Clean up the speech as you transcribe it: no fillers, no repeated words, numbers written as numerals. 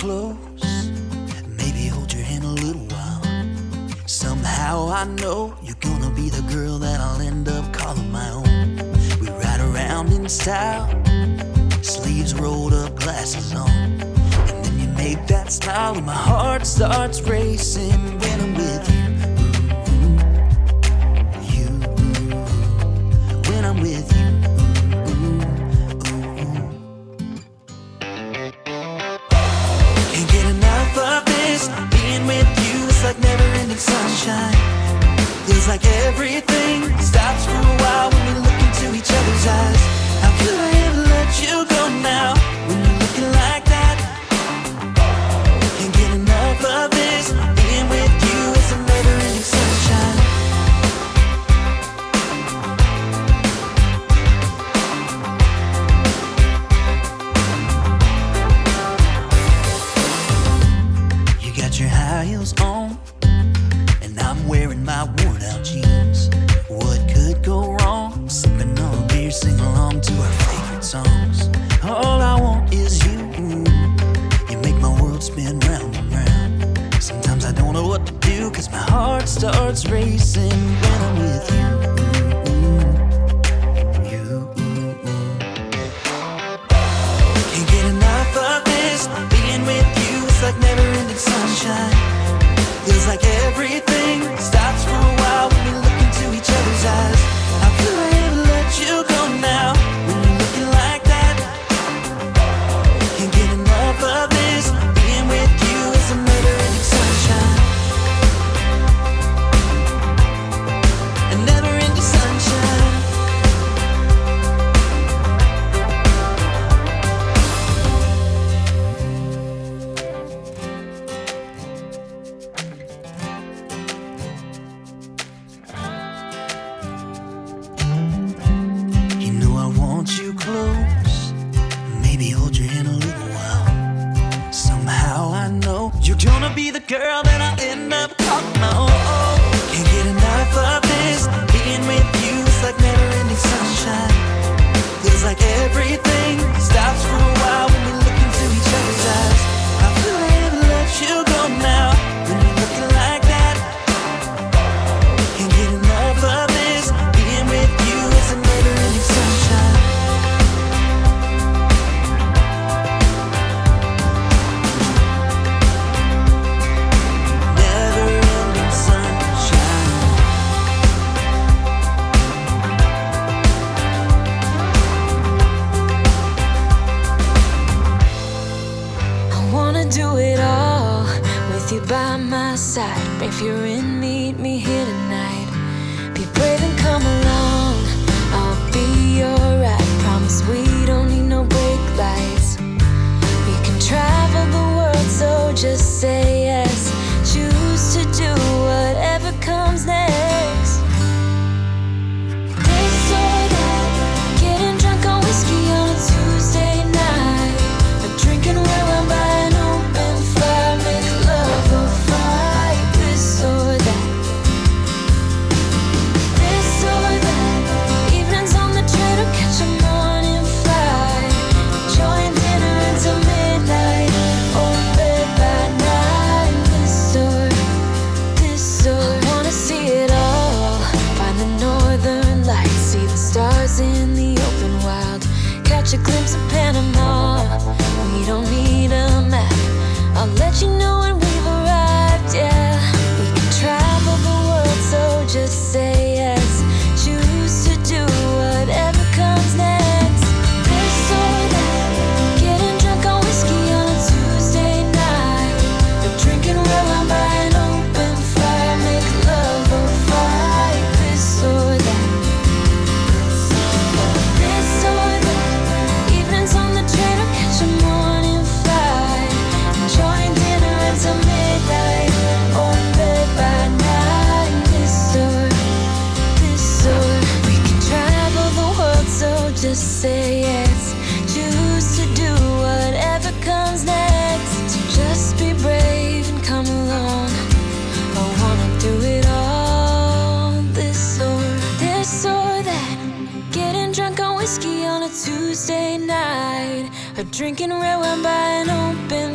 close, maybe hold your hand a little while. Somehow I know you're gonna be the girl that I'll end up calling my own. We ride around in style, sleeves rolled up, glasses on, and then you make that smile and my heart starts racing when I'm with you. When I'm with you. Can't get enough of this, being with you is like never-ending sunshine. Feels like everything stops for a while when we look into each other's eyes. How could I ever let you go now when you're looking like that? Can't get enough of this, being with you is a never-ending sunshine. Your high heels on, and I'm wearing my worn out jeans. What could go wrong? Sipping on a beer, sing along to our favorite songs. All I want is you. You make my world spin round and round. Sometimes I don't know what to do, cause my heart starts racing when I'm with you. Can't get enough of this, being with you is like never-ending sunshine. Feels like everything stops for a while when we look into each other's eyes. How could I ever let you go now when you're looking like that? Can't get enough of this, being with you is a never-ending sunshine. A never-ending sunshine. You close, maybe hold your hand a little while. Somehow I know you're gonna be the girl that I'll end up calling my own. Can't get enough of this, being with you is like never-ending sunshine. Feels like everything stops for a while when we look into each other's eyes. How could I ever let you go now when you're looking like that? Can't get enough of this, being with you is a never-ending sunshine. Do it all with you by my side. If you're in, meet me here tonight. Be brave and come along, I'll be alright. Promise we don't need no brake lights. We can travel the world, so just say yes. Choose to do whatever comes next. This or that, getting drunk on whiskey on a Tuesday night, or drinking red wine by a glimpse of Panama. We don't need a map, I'll let you know when we've arrived, yeah. We can travel the world, so just say yes. Choose to do whatever comes next. This or that, getting drunk on whiskey on a Tuesday night, or drinking red wine by an open fire, make love or fight. This or that. Just say yes, choose to do whatever comes next. So just be brave and come along. I wanna do it all. This or that, getting drunk on whiskey on a Tuesday night, or drinking red wine by an open